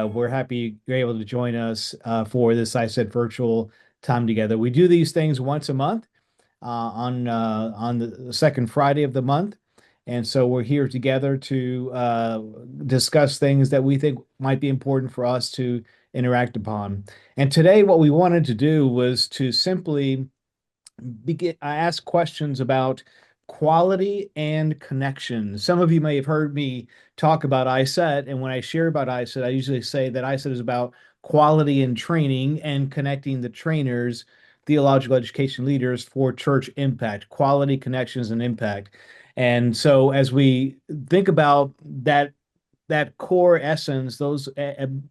we're happy you're able to join us for this ICETE virtual time together. We do these things once a month on the second Friday of the month, and so we're here together to discuss things that we think might be important for us to interact upon. And today, what we wanted to do was to simply I ask questions about quality and connections. Some of you may have heard me talk about ICET, and when I share about ICET, I usually say that ICET is about quality and training and connecting the trainers, theological education leaders for church impact, quality, connections, and impact. And so as we think about that core essence, those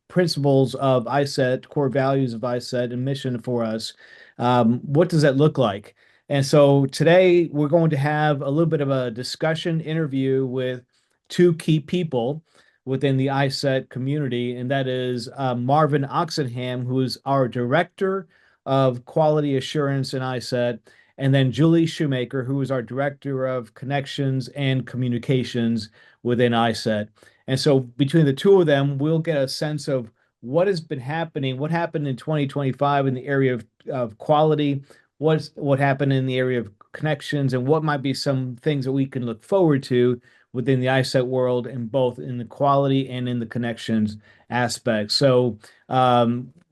principles of ICET, core values of ICET and mission for us, what does that look like? And so today we're going to have a little bit of a discussion interview with two key people within the ICET community, and that is Marvin Oxenham, who is our Director of Quality Assurance in ICET, and then Julie Shoemaker, who is our Director of Connections and Communications within ICET. And so between the two of them, we'll get a sense of what has been happening, what happened in 2025 in the area of quality, what happened in the area of connections, and what might be some things that we can look forward to within the ICET world, and both in the quality and in the connections aspect. So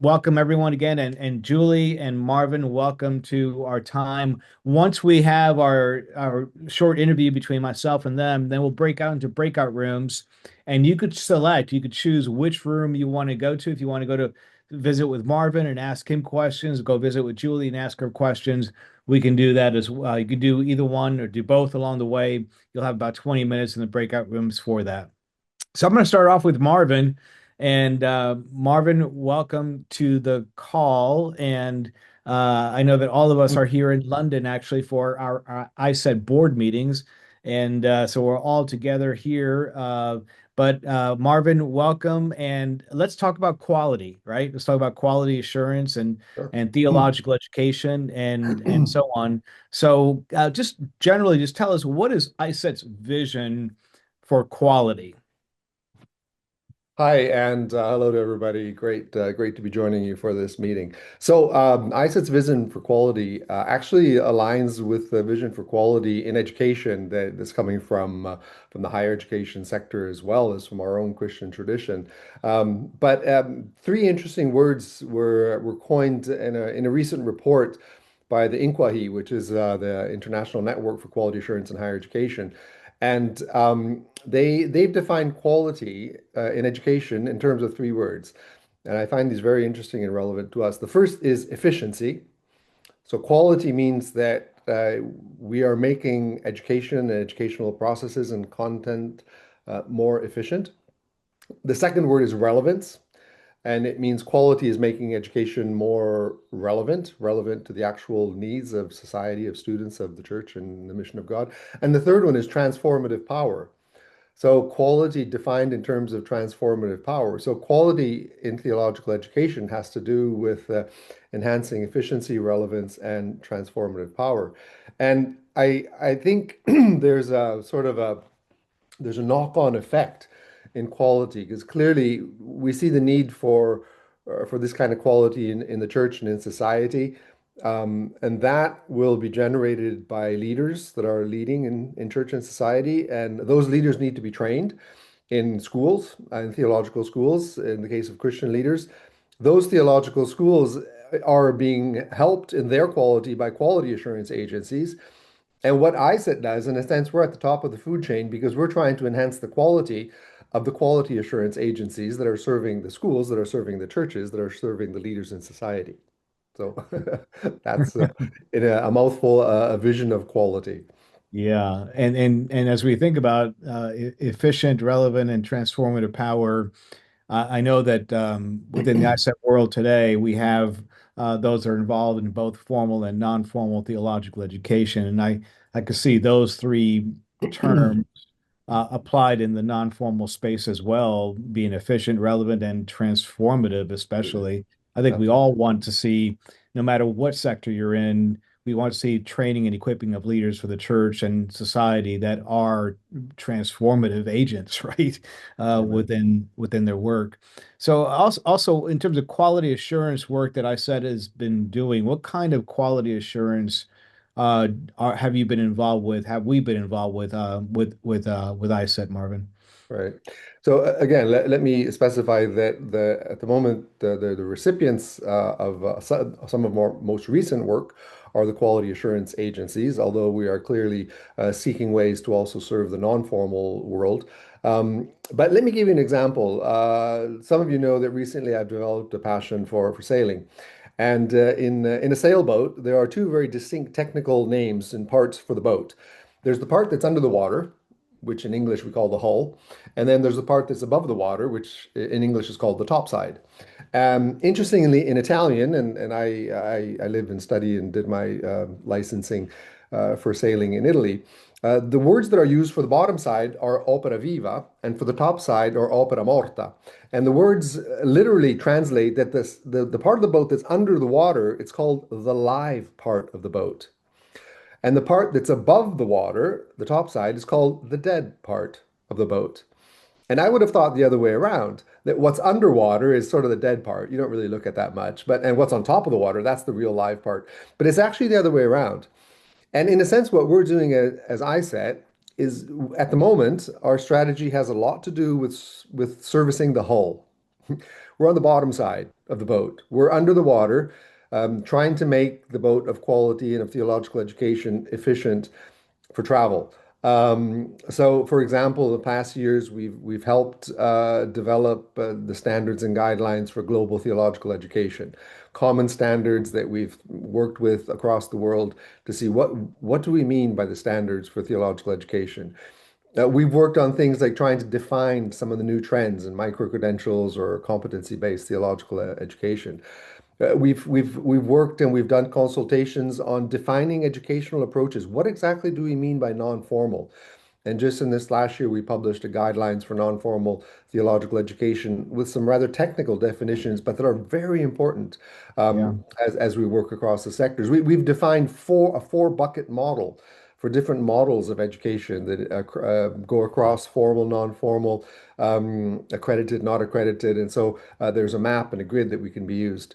welcome everyone again, and Julie and Marvin, welcome to our time. Once we have our short interview between myself and them, then we'll break out into breakout rooms, and you could choose which room you want to go to. If you want to go to visit with Marvin and ask him questions, go visit with Julie and ask her questions, we can do that as well. You can do either one or do both along the way. You'll have about 20 minutes in the breakout rooms for that. So I'm going to start off with Marvin. And Marvin, welcome to the call. And I know that all of us are here in London actually for our ICET board meetings. And so we're all together here. But Marvin, welcome. And let's talk about quality, right? Let's talk about quality assurance Sure. and theological education and so on. So just generally, just tell us, what is ICET's vision for quality? Hi, and hello to everybody. Great to be joining you for this meeting. So, ICET's vision for quality actually aligns with the vision for quality in education that's coming from the higher education sector as well as from our own Christian tradition. But three interesting words were coined in a recent report by the INQUAHE, which is the International Network for Quality Assurance in Higher Education. And they've defined quality in education in terms of three words. And I find these very interesting and relevant to us. The first is efficiency. So quality means that we are making education and educational processes and content more efficient. The second word is relevance. And it means quality is making education more relevant to the actual needs of society, of students, of the church, and the mission of God. And the third one is transformative power. So quality defined in terms of transformative power. So quality in theological education has to do with enhancing efficiency, relevance, and transformative power. And I think there's a knock-on effect in quality because clearly we see the need for this kind of quality in the church and in society. And that will be generated by leaders that are leading in church and society. And those leaders need to be trained in schools, in theological schools, in the case of Christian leaders. Those theological schools are being helped in their quality by quality assurance agencies. And what ICET does, in a sense, we're at the top of the food chain because we're trying to enhance the quality of the quality assurance agencies that are serving the schools, that are serving the churches, that are serving the leaders in society. So that's in a mouthful, a vision of quality. Yeah, and as we think about efficient, relevant, and transformative power, I know that within the ICET world today, we have those that are involved in both formal and non-formal theological education, and I could see those three terms applied in the non-formal space as well, being efficient, relevant, and transformative, Absolutely. especially. I think we Absolutely. all want to see, no matter what sector you're in, we want to see training and equipping of leaders for the church and society that are transformative agents, right? Amen. Within their work. So also in terms of quality assurance work that ICETE has been doing, what kind of quality assurance have you been involved with? Have we been involved with ICETE, Marvin? Right. So again, let me specify that the at the moment the recipients of some of our most recent work are the quality assurance agencies, although we are clearly seeking ways to also serve the non-formal world. But let me give you an example. Some of you know that recently I've developed a passion for sailing. And in a sailboat, there are two very distinct technical names and parts for the boat. There's the part that's under the water, which in English we call the hull, and then there's the part that's above the water, which in English is called the topside. Interestingly, in Italian, and I lived and studied and did my licensing for sailing in Italy. The words that are used for the bottom side are opera viva, and for the top side are opera morta. And the words literally translate that the part of the boat that's under the water, it's called the live part of the boat. And the part that's above the water, the top side, is called the dead part of the boat. And I would have thought the other way around, that what's underwater is sort of the dead part. You don't really look at that much. And what's on top of the water, that's the real live part. But it's actually the other way around. And in a sense, what we're doing as ICET is at the moment, our strategy has a lot to do with servicing the hull. We're on the bottom side of the boat. We're under the water, trying to make the boat of quality and of theological education efficient for travel. So, for example, the past years we've helped develop the standards and guidelines for global theological education, common standards that we've worked with across the world to see what do we mean by the standards for theological education. We've worked on things like trying to define some of the new trends in micro-credentials or competency-based theological education. We've worked and we've done consultations on defining educational approaches. What exactly do we mean by non-formal? And just in this last year, we published a guidelines for non-formal theological education with some rather technical definitions, but that are very important Yeah. as we work across the sectors. We've defined a four bucket model for different models of education that go across formal, non-formal, accredited, not accredited. And so there's a map and a grid that we can be used.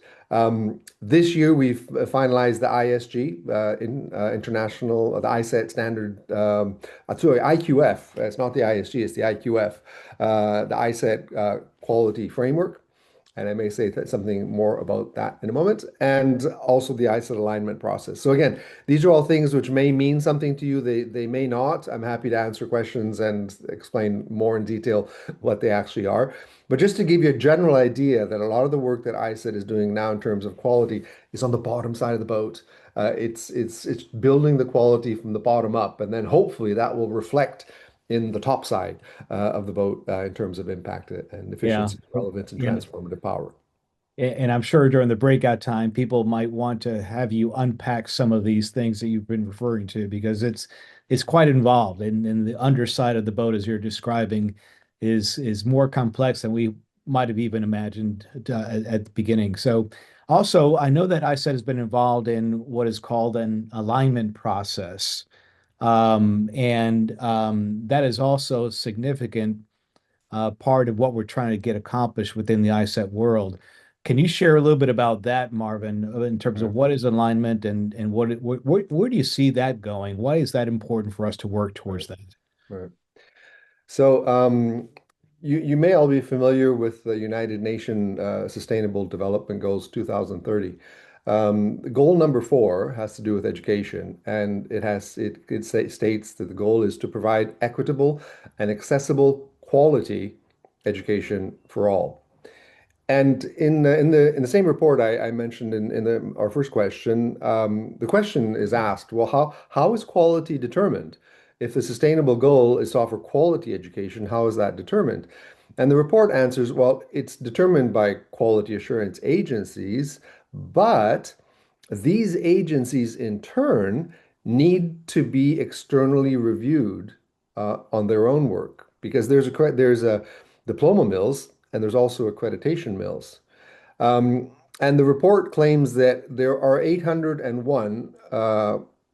This year, we've finalized the ISG, international, the ICET standard, sorry, IQF. It's not the ISG, it's the IQF, the ICET quality framework. And I may say something more about that in a moment, and also the ICET alignment process. So again, these are all things which may mean something to you. They may not. I'm happy to answer questions and explain more in detail what they actually are. But just to give you a general idea that a lot of the work that ICET is doing now in terms of quality is on the bottom side of the boat. It's building the quality from the bottom up, and then hopefully that will reflect in the top side of the boat in terms of impact and Yeah. efficiency, relevance, and And transformative power. and I'm sure during the breakout time, people might want to have you unpack some of these things that you've been referring to because it's quite involved. And the underside of the boat, as you're describing, is more complex than we might have even imagined at the beginning. So also, I know that ICET has been involved in what is called an alignment process. And that is also significant part of what we're trying to get accomplished within the ICET world. Can you share a little bit about that, Marvin, in terms of Right. what is alignment and where do you see that going? Why is that important for us to work Right. towards that? Right. So you may all be familiar with the United Nations Sustainable Development Goals 2030. Goal number 4 has to do with education, and it states that the goal is to provide equitable and accessible quality education for all. And in the same report I mentioned in our first question, the question is asked, well, how is quality determined? If the sustainable goal is to offer quality education, how is that determined? And the report answers, well, it's determined by quality assurance agencies, but these agencies in turn need to be externally reviewed on their own work because there's a diploma mills and there's also accreditation mills. Um, And the report claims that there are 801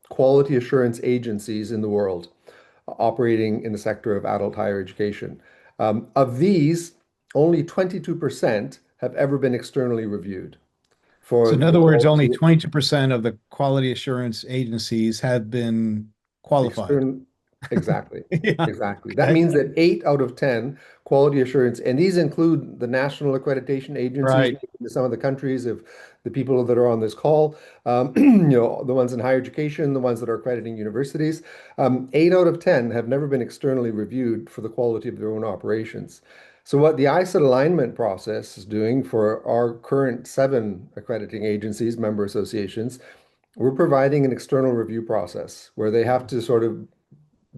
quality assurance agencies in the world operating in the sector of adult higher education. Of these, only 22% have ever been externally reviewed So for in the other words, only quality. 22% of the quality assurance agencies have been qualified. External, exactly. Yeah. Exactly. That Okay. means that 8 out of 10 quality assurance, and these include the national accreditation agencies Right. in some of the countries of the people that are on this call, the ones in higher education, the ones that are accrediting universities. 8 out of 10 have never been externally reviewed for the quality of their own operations. So what the ICET alignment process is doing for our current 7 accrediting agencies, member associations, we're providing an external review process where they have to sort of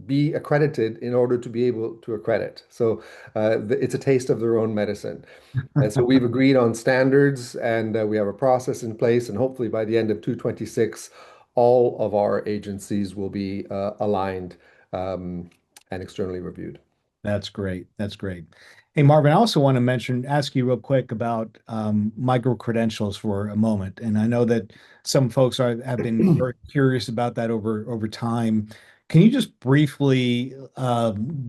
be accredited in order to be able to accredit. So it's a taste of their own medicine. And so we've agreed on standards and we have a process in place. And hopefully by the end of 2026, all of our agencies will be aligned and externally reviewed. That's great. That's great. Hey, Marvin, I also want to ask you real quick about micro credentials for a moment. And I know that some folks have been very curious about that over time. Can you just briefly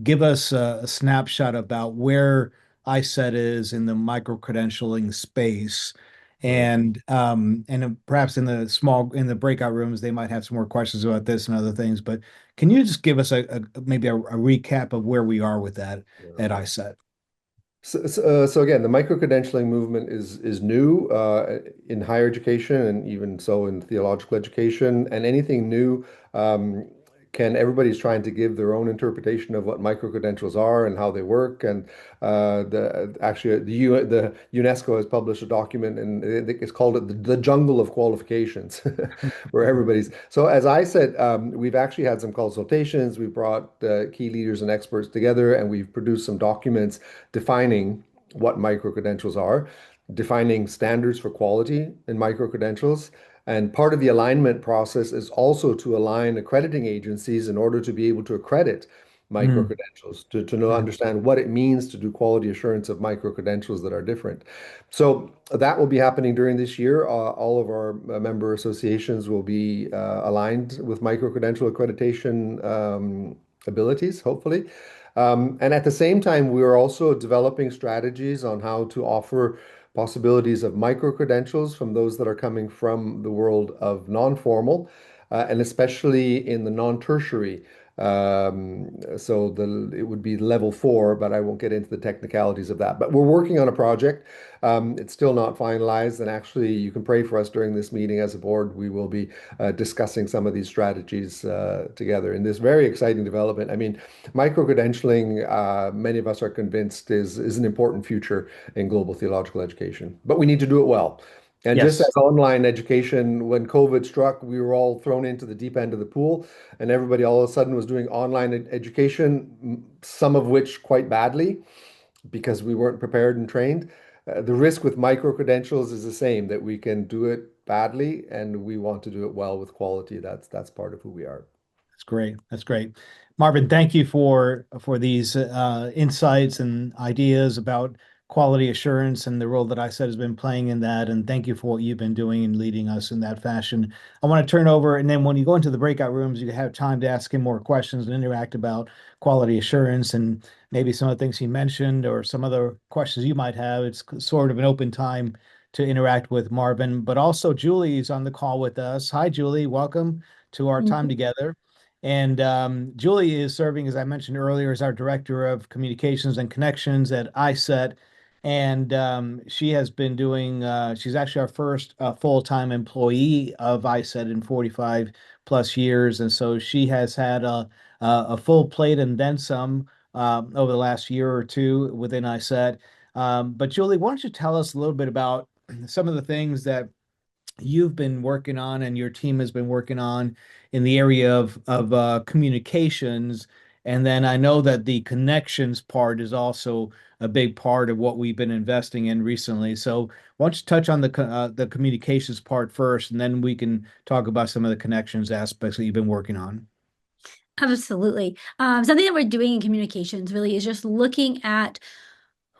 give us a snapshot about where ICET is in the micro credentialing space? Right. And perhaps in the breakout rooms, they might have some more questions about this and other things. But can you just give us maybe a recap of where we are with that Yeah. at ICET? So again, the micro-credentialing movement is new in higher education and even so in theological education. And anything new, um, everybody's trying to give their own interpretation of what micro-credentials are and how they work. And the UNESCO has published a document, and I think it's called it the jungle of qualifications, where everybody's. So as I said, we've actually had some consultations. We brought key leaders and experts together, and we've produced some documents defining what micro-credentials are, defining standards for quality in micro-credentials. And part of the alignment process is also to align accrediting agencies in order to be able to accredit Mm, micro-credentials, to know, mm. understand what it means to do quality assurance of micro-credentials that are different. So that will be happening during this year. All of our member associations will be aligned with micro-credential accreditation abilities, hopefully. And at the same time, we are also developing strategies on how to offer possibilities of micro credentials from those that are coming from the world of non-formal, and especially in the non-tertiary. It would be level 4, but I won't get into the technicalities of that. But we're working on a project. It's still not finalized, and actually, you can pray for us during this meeting as a board. We will be discussing some of these strategies together in this very exciting development. I mean, micro-credentialing, many of us are convinced is an important future in global theological education, but we need to do it well. And just as Yes, online education, when COVID struck, we were all thrown into the deep end of the pool, and everybody all of a sudden was doing online education, some of which quite badly because we weren't prepared and trained. The risk with micro credentials is the same, that we can do it badly and we want to do it well with quality. That's part of who we are. that's great. That's great. Marvin, thank you for these insights and ideas about quality assurance and the role that ICET has been playing in that. And thank you for what you've been doing and leading us in that fashion. I want to turn over, and then when you go into the breakout rooms, you have time to ask him more questions and interact about quality assurance and maybe some of the things he mentioned or some other questions you might have. It's sort of an open time to interact with Marvin, but also Julie is on the call with us. Hi, Julie. Welcome to our time Mhm. together. And Julie is serving, as I mentioned earlier, as our Director of Communications and Connections at ICET. And she has been she's actually our first full-time employee of ICET in 45 plus years. And so she has had a full plate and then some over the last year or two within ICET. But Julie, why don't you tell us a little bit about some of the things that you've been working on and your team has been working on in the area of communications. And then I know that the connections part is also a big part of what we've been investing in recently. So why don't you touch on the communications part first, and then we can talk about some of the connections aspects that you've been working on. Absolutely. Something that we're doing in communications really is just looking at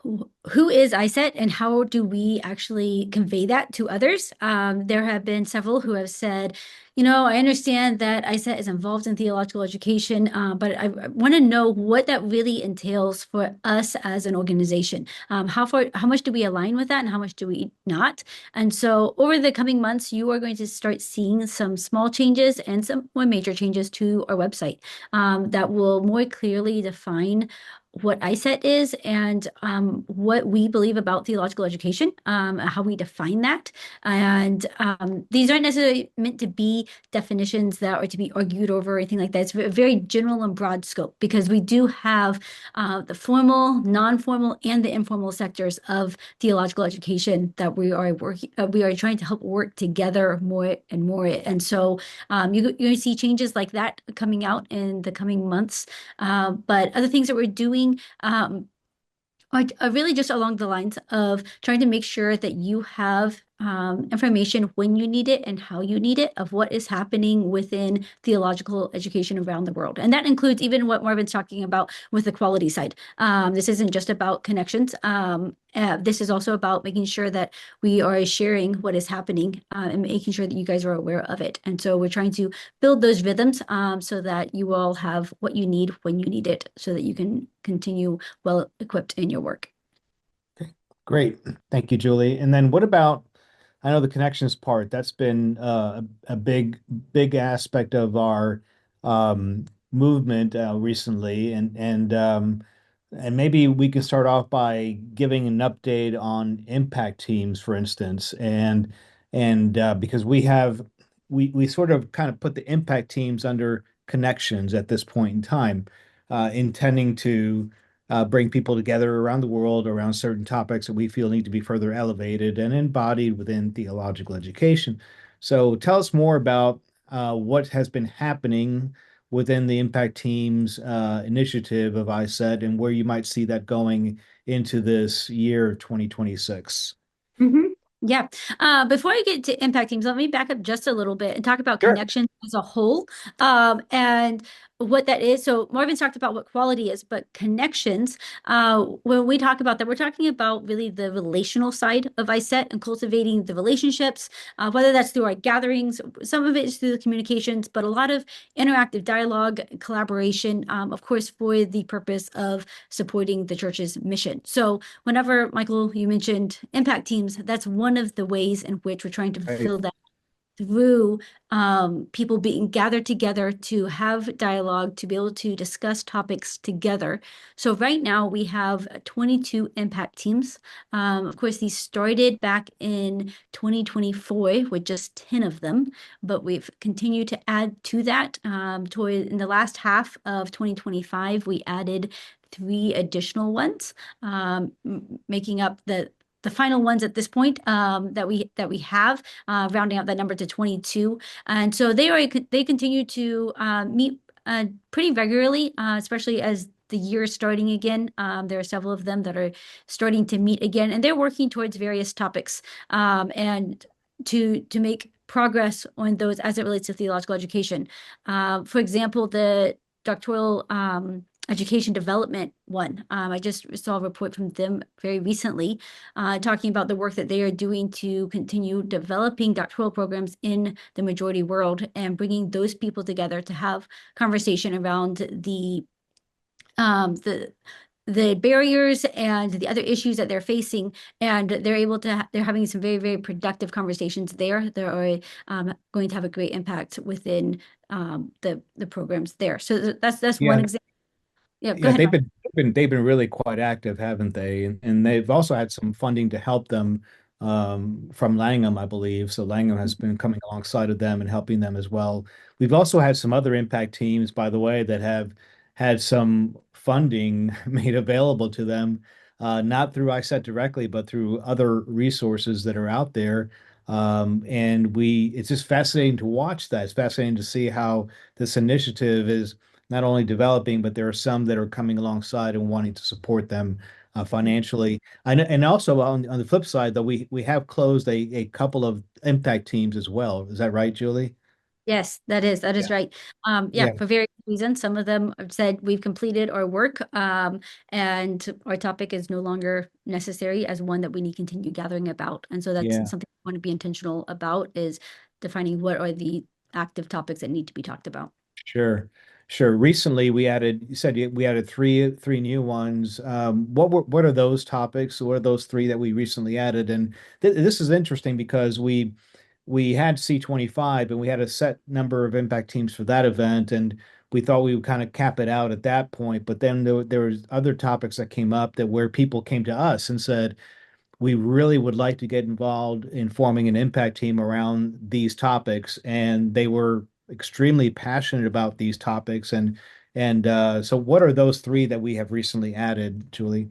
who is ICETE and how do we actually convey that to others? There have been several who have said, I understand that ICETE is involved in theological education, but I want to know what that really entails for us as an organization. How much do we align with that and how much do we not? And so over the coming months, you are going to start seeing some small changes and some more major changes to our website that will more clearly define what ICET is and what we believe about theological education, how we define that. And these aren't necessarily meant to be definitions that are to be argued over or anything like that. It's a very general and broad scope because we do have the formal, non-formal, and the informal sectors of theological education that we are trying to help work together more and more. And so you're going to see changes like that coming out in the coming months. But other things that we're doing are really just along the lines of trying to make sure that you have information when you need it and how you need it of what is happening within theological education around the world. And that includes even what Marvin's talking about with the quality side. This isn't just about connections. This is also about making sure that we are sharing what is happening and making sure that you guys are aware of it. And so we're trying to build those rhythms so that you all have what you need when you need it so that you can continue well equipped in your work. Great. Thank you, Julie. And then what about, I know the connections part, that's been a big aspect of our movement recently. And maybe we can start off by giving an update on impact teams, for instance. And because we sort of kind of put the impact teams under connections at this point in time, intending to bring people together around the world around certain topics that we feel need to be further elevated and embodied within theological education. So tell us more about what has been happening within the Impact Teams initiative of ICET and where you might see that going into this year 2026. hmm Yeah. Before I get to impact teams, let me back up just a little bit and talk about Sure. connections as a whole, and what that is. So Marvin's talked about what quality is, but connections, when we talk about that, we're talking about really the relational side of ICET and cultivating the relationships, whether that's through our gatherings, some of it is through the communications, but a lot of interactive dialogue, collaboration, of course, for the purpose of supporting the church's mission. So whenever, Michael, you mentioned impact teams, that's one of the ways in which we're trying to Right. fulfill that through people being gathered together to have dialogue, to be able to discuss topics together. So right now we have 22 impact teams. Of course, these started back in 2024 with just 10 of them, but we've continued to add to that. In the last half of 2025, we added three additional ones, making up the final ones at this point that we have, rounding out that number to 22. And so they continue to meet pretty regularly, especially as the year is starting again. There are several of them that are starting to meet again, and they're working towards various topics and to make progress on those as it relates to theological education. For example, the doctoral education development one. I just saw a report from them very recently talking about the work that they are doing to continue developing doctoral programs in the majority world and bringing those people together to have conversation around um, the the barriers and the other issues that they're facing, and they're having some very, very productive conversations there. They're going to have a great impact within the programs there. So that's one Yeah. example. Yeah, go Yeah, ahead, Mark. they've been really quite active, haven't they? And they've also had some funding to help them from Langham, I believe. So Langham has been coming alongside of them and helping them as well. We've also had some other impact teams, by the way, that have had some funding made available to them, not through ICET directly, but through other resources that are out there. It's just fascinating to watch that. It's fascinating to see how this initiative is not only developing, but there are some that are coming alongside and wanting to support them financially. And also on the flip side, though, we have closed a couple of impact teams as well. Is that right, Julie? Yes, that is Yeah. right. Yeah, Yeah. for various reasons. Some of them have said we've completed our work, and our topic is no longer necessary as one that we need to continue gathering about. And so that's Yeah. something we want to be intentional about is defining what are the active topics that need to be talked about. Sure. Sure. Recently we added, you said we added three new ones. What are those topics? What are those three that we recently added? And this is interesting because we had C25 and we had a set number of impact teams for that event, and we thought we would kind of cap it out at that point. But then there was other topics that came up that where people came to us and said, we really would like to get involved in forming an impact team around these topics, and they were extremely passionate about these topics. And so, what are those three that we have recently added, Julie?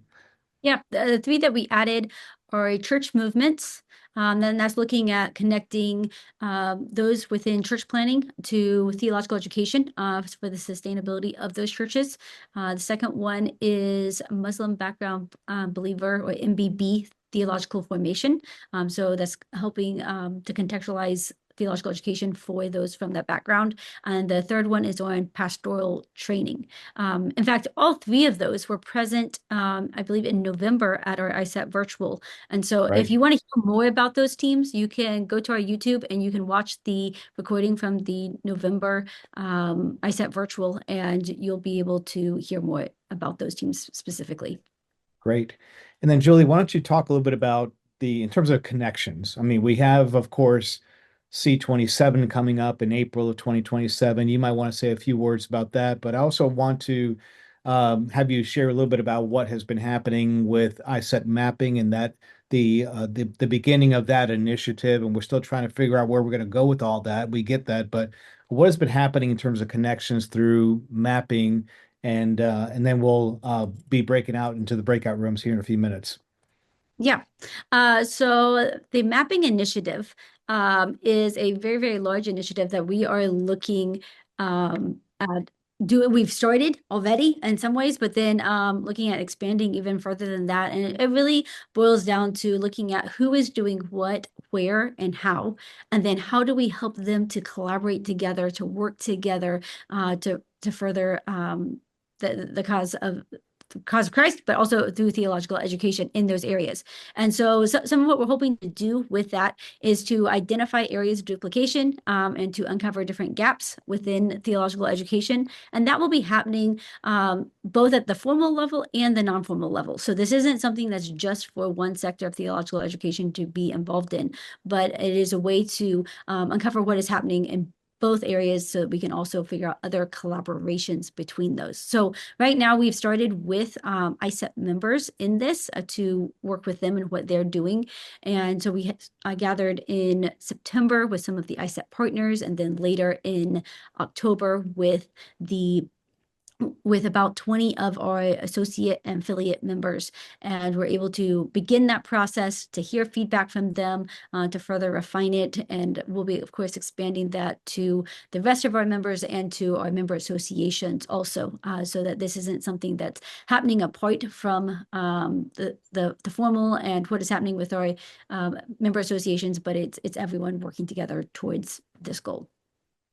Yeah, the three that we added are church movements. Then that's looking at connecting those within church planning to theological education for the sustainability of those churches. The second one is Muslim background believer or MBB theological formation. So that's helping to contextualize theological education for those from that background. And the third one is on pastoral training. In fact, all three of those were present, I believe, in November at our ICETE virtual. And so, if Right. you want to hear more about those teams, you can go to our YouTube and you can watch the recording from the November ICETE virtual, and you'll be able to hear more about those teams specifically. Great. And then, Julie, why don't you talk a little bit about in terms of connections? I mean, we have, of course, C27 coming up in April of 2027. You might want to say a few words about that, but I also want to have you share a little bit about what has been happening with ICET mapping and that the beginning of that initiative, and we're still trying to figure out where we're going to go with all that. We get that, but what has been happening in terms of connections through mapping, and then we'll be breaking out into the breakout rooms here in a few minutes. Yeah. So the mapping initiative is a very, very large initiative that we are looking at we've started already in some ways, but then looking at expanding even further than that. And it really boils down to looking at who is doing what, where, and how, and then how do we help them to collaborate together, to work together, to further the cause of Christ, but also through theological education in those areas. And so, some of what we're hoping to do with that is to identify areas of duplication and to uncover different gaps within theological education. And that will be happening both at the formal level and the non-formal level. So this isn't something that's just for one sector of theological education to be involved in, but it is a way to uncover what is happening in both areas so that we can also figure out other collaborations between those. So right now, we've started with ICEP members in this to work with them and what they're doing. And so I gathered in September with some of the ICEP partners, and then later in October with about 20 of our associate and affiliate members. And we're able to begin that process to hear feedback from them to further refine it. And we'll be, of course, expanding that to the rest of our members and to our member associations also, so that this isn't something that's happening apart from the formal and what is happening with our member associations, but it's everyone working together towards this goal.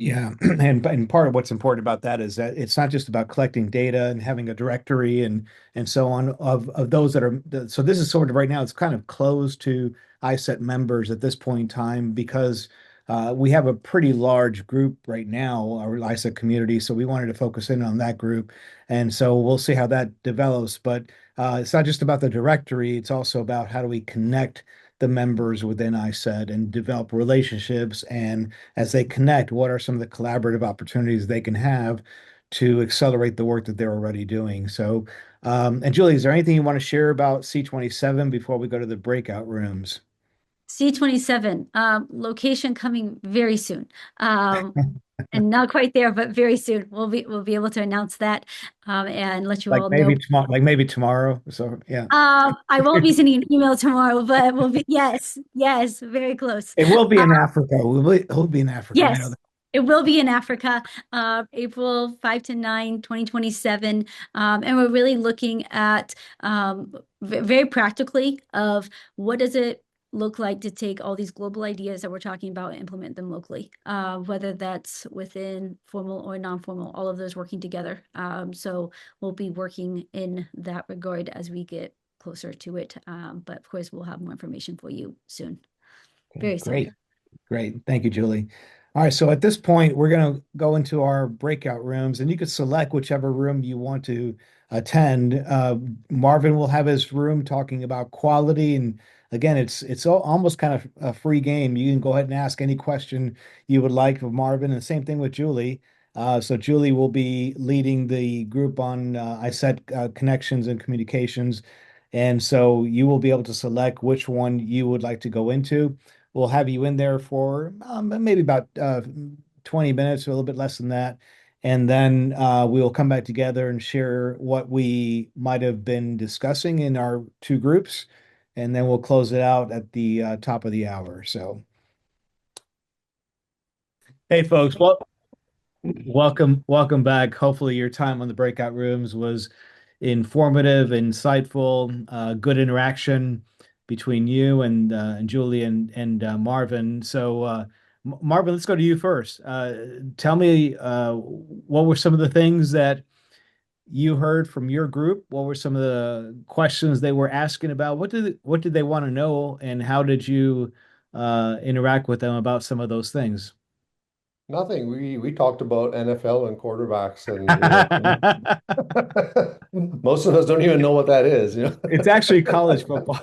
Yeah, and part of what's important about that is that it's not just about collecting data and having a directory and so on of those that are. So this is sort of right now it's kind of closed to ICET members at this point in time because we have a pretty large group right now, our ICET community. So we wanted to focus in on that group, and so we'll see how that develops. But it's not just about the directory; it's also about how do we connect the members within ICET and develop relationships, and as they connect, what are some of the collaborative opportunities they can have to accelerate the work that they're already doing? So, and Julie, is there anything you want to share about C27 before we go to the breakout rooms? C27, location coming very soon. And not quite there, but very soon. We'll be able to announce that and let you all know. Like maybe tomorrow. So yeah, I won't be sending an email tomorrow, but we'll be yes, yes, very close. it will be Uh, in Africa. It will be in Africa. I know yes. that. It will be in Africa, April 5 to 9, 2027. And we're really looking at very practically of what does it look like to take all these global ideas that we're talking about and implement them locally, whether that's within formal or non-formal, all of those working together. So we'll be working in that regard as we get closer to it. But of course, we'll have more information for you soon, Okay, very soon. great. Great. Thank you, Julie. All right. So at this point, we're going to go into our breakout rooms, and you could select whichever room you want to attend. Marvin will have his room talking about quality. And again, it's almost kind of a free game. You can go ahead and ask any question you would like of Marvin. And same thing with Julie. So Julie will be leading the group on ICETE connections and communications. And so you will be able to select which one you would like to go into. We'll have you in there for maybe about 20 minutes, or a little bit less than that. And then we will come back together and share what we might have been discussing in our two groups. And then we'll close it out at the top of the hour. So, hey, folks, welcome back. Hopefully, your time on the breakout rooms was informative, insightful, good interaction between you and Julie and Marvin. So, Marvin, let's go to you first. Tell me, what were some of the things that you heard from your group? What were some of the questions they were asking about? What did they want to know, and how did you interact with them about some of those things? Nothing. We talked about NFL and quarterbacks, and you know, most of us don't even know what that is, you It's actually college football.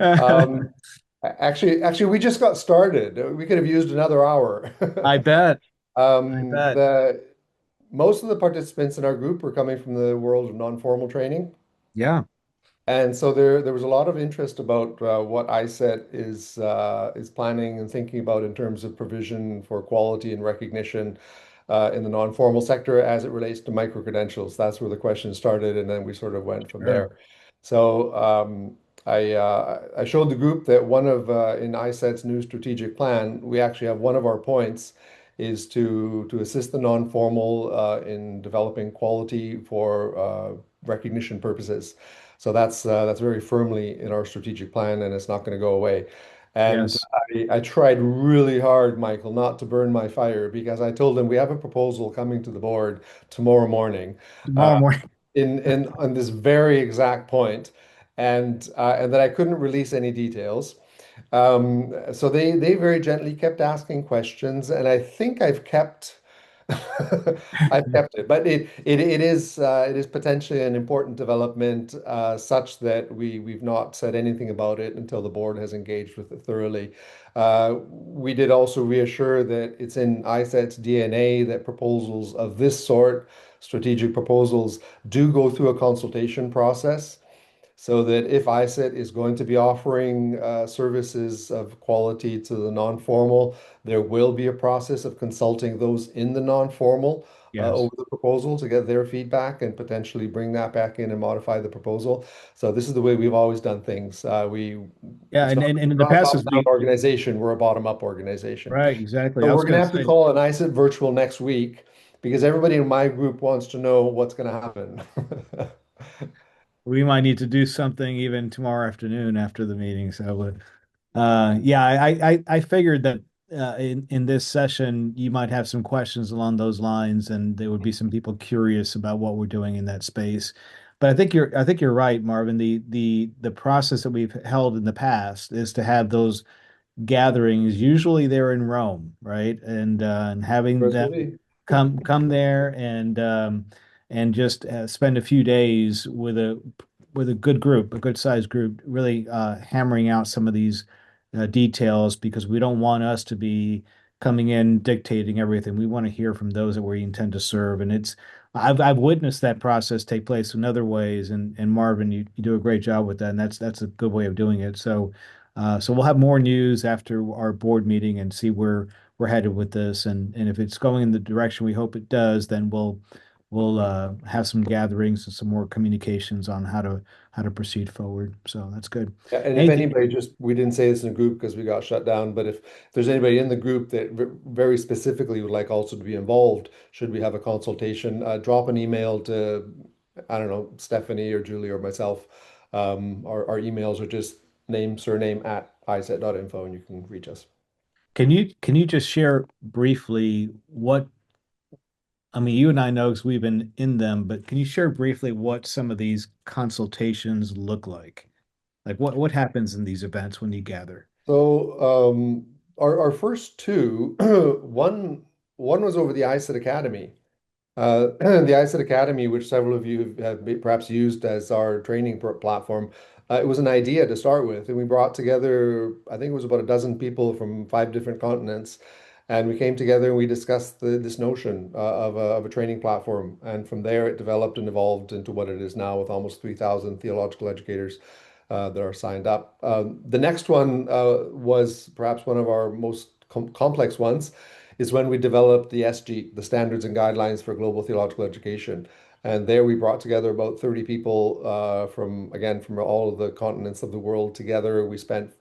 know. Actually, we just got started. We could have used another hour. I bet. I bet. The most of the participants in our group were coming from the world of non-formal training. Yeah. And so there was a lot of interest about what ICET is planning and thinking about in terms of provision for quality and recognition in the non-formal sector as it relates to micro-credentials. That's where the question started, and then we sort of went from Sure. there. So I showed the group that one of in ICET's new strategic plan, we actually have one of our points is to assist the non-formal in developing quality for recognition purposes. So that's very firmly in our strategic plan, and it's not going to go away. And Yes. I tried really hard, Michael, not to burn my fire because I told them we have a proposal coming to the board tomorrow morning, uh, Tomorrow morning. in on this very exact point, and that I couldn't release any details. So they very gently kept asking questions, and I think I've kept I've kept it, but it is potentially an important development such that we've not said anything about it until the board has engaged with it thoroughly. We did also reassure that it's in ICET's DNA that proposals of this sort, strategic proposals, do go through a consultation process so that if ICET is going to be offering services of quality to the non-formal, there will be a process of consulting those in the non-formal Yes. over the proposal to get their feedback and potentially bring that back in and modify the proposal. So this is the way we've always done things. Yeah, It's and in the not a past, as top-down we organization, we're a bottom-up organization. right, exactly. So I we're was going to going to have to say call an ICET virtual next week because everybody in my group wants to know what's going to happen. we might need to do something even tomorrow afternoon after the meeting. So, yeah, I figured that in this session you might have some questions along those lines, and there would be some people curious about what we're doing in that space. But I think you're right, Marvin. The process that we've held in the past is to have those gatherings. Usually they're in Rome, right? And having them Virtually. come there and just spend a few days with a good group, a good sized group, really hammering out some of these details because we don't want us to be coming in dictating everything. We want to hear from those that we intend to serve, and it's I've witnessed that process take place in other ways, and Marvin, you do a great job with that, and that's a good way of doing it. So we'll have more news after our board meeting and see where we're headed with this. And if it's going in the direction we hope it does, then we'll have some gatherings and some more communications on how to proceed forward. So that's good. Yeah, and if Anything? anybody just, we didn't say this in a group because we got shut down, but if there's anybody in the group that very specifically would like also to be involved, should we have a consultation, drop an email to, I don't know, Stephanie or Julie or myself, Our emails are just name, surname at ICETE.info, and you can reach us. Can you just share briefly what I mean, you and I know because we've been in them, but can you share briefly what some of these consultations look like? Like what happens in these events when you gather? So our first two, one was over the ICET Academy. The ICET Academy, which several of you have perhaps used as our training platform, it was an idea to start with, and we brought together, I think it was about a dozen people from 5 different continents, and we came together and we discussed this notion of a training platform, and from there it developed and evolved into what it is now, with almost 3,000 theological educators that are signed up. The next one was perhaps one of our most complex ones, is when we developed the SG, the Standards and Guidelines for Global Theological Education. And there we brought together about 30 people from, again, from all of the continents of the world together. We spent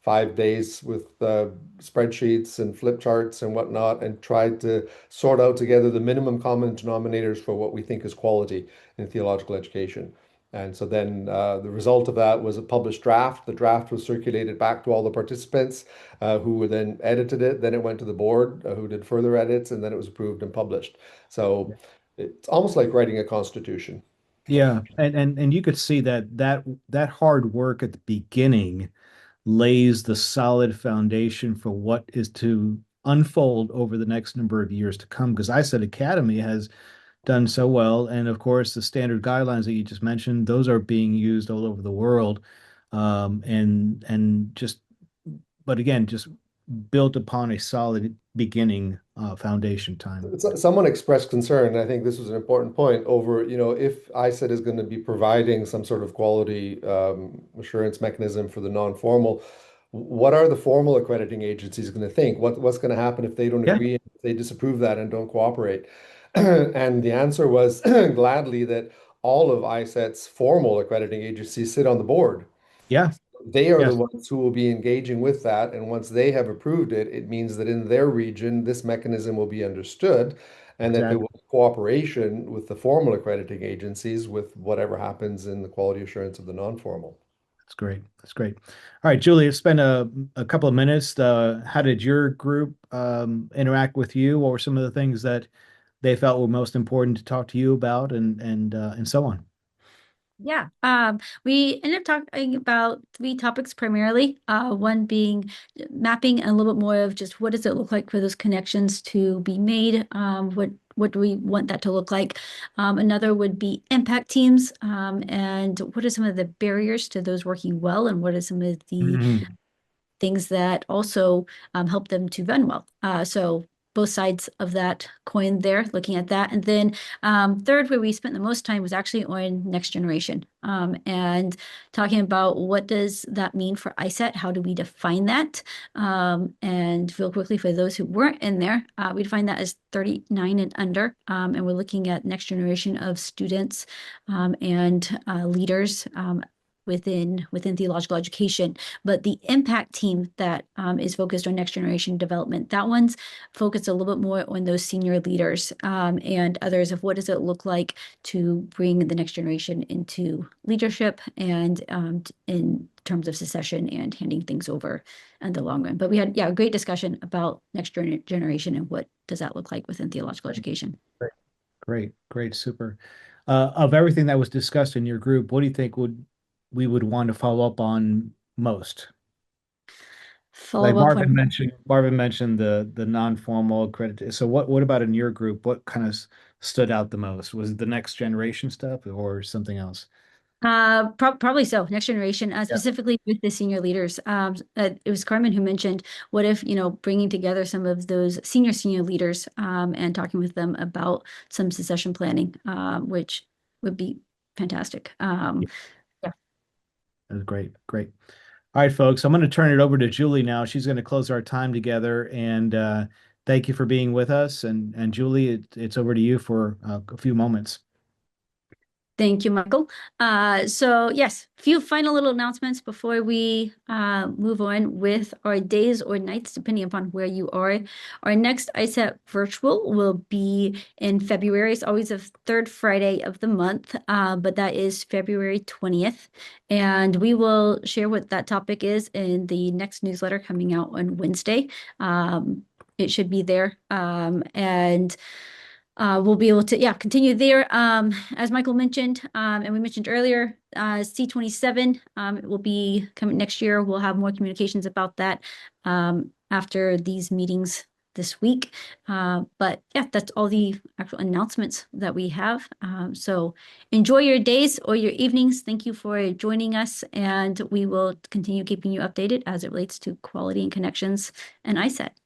5 days with spreadsheets and flip charts and whatnot, and tried to sort out together the minimum common denominators for what we think is quality in theological education. And so then the result of that was a published draft. The draft was circulated back to all the participants who then edited it. Then it went to the board who did further edits, and then it was approved and published. So it's almost like writing a constitution. Yeah, and you could see that hard work at the beginning lays the solid foundation for what is to unfold over the next number of years to come. Because I said Academy has done so well, and of course the standard guidelines that you just mentioned, those are being used all over the world, and just but again, just built upon a solid beginning foundation time. Someone expressed concern, and I think this was an important point over, if ICET is going to be providing some sort of quality assurance mechanism for the non-formal, what are the formal accrediting agencies going to think? What's going to happen if they don't Yeah, agree, if they disapprove that and don't cooperate? And the answer was gladly that all of ICET's formal accrediting agencies sit on the board. yeah, They are the yes, ones who will be engaging with that. And once they have approved it, it means that in their region, this mechanism will be understood, and that there will exactly. be cooperation with the formal accrediting agencies with whatever happens in the quality assurance of the non-formal. That's great. That's great. All right, Julie, it's been a couple of minutes. How did your group interact with you? What were some of the things that they felt were most important to talk to you about, and so on? Yeah, we ended up talking about three topics primarily. One being mapping and a little bit more of just what does it look like for those connections to be made? What do we want that to look like? Another would be impact teams, and what are some of the barriers to those working well, and what are some of the Mhm. things that also help them to run well. So both sides of that coin there, looking at that. And then third, where we spent the most time was actually on next generation and talking about what does that mean for ICET? How do we define that? And real quickly, for those who weren't in there, we define that as 39 and under. And we're looking at next generation of students and leaders within theological education. But the impact team that is focused on next generation development, that one's focused a little bit more on those senior leaders and others of what does it look like to bring the next generation into leadership and in terms of succession and handing things over in the long run. But we had, yeah, a great discussion about next generation and what does that look like within theological education. Great, great, great, super. Of everything that was discussed in your group, what do you think would want to follow up on most? Like Follow up on. Marvin mentioned the non-formal credit. So what about in your group? What kind of stood out the most? Was it the next generation stuff or something else? Probably so. Next generation, Yeah. specifically with the senior leaders. It was Carmen who mentioned what if, bringing together some of those senior leaders and talking with them about some succession planning, which would be fantastic. Yeah, Yeah. that was great. Great. All right, folks, I'm going to turn it over to Julie now. She's going to close our time together. And thank you for being with us. And Julie, it's over to you for a few moments. Thank you, Michael. So yes, few final little announcements before we move on with our days or nights, depending upon where you are. Our next ICETE virtual will be in February. It's always the third Friday of the month, but that is February 20th. And we will share what that topic is in the next newsletter coming out on Wednesday. It should be there. And we'll be able to, continue there. As Michael mentioned, and we mentioned earlier, C27 it will be coming next year. We'll have more communications about that after these meetings this week. But yeah, that's all the actual announcements that we have. So enjoy your days or your evenings. Thank you for joining us, and we will continue keeping you updated as it relates to quality and connections and ICETE.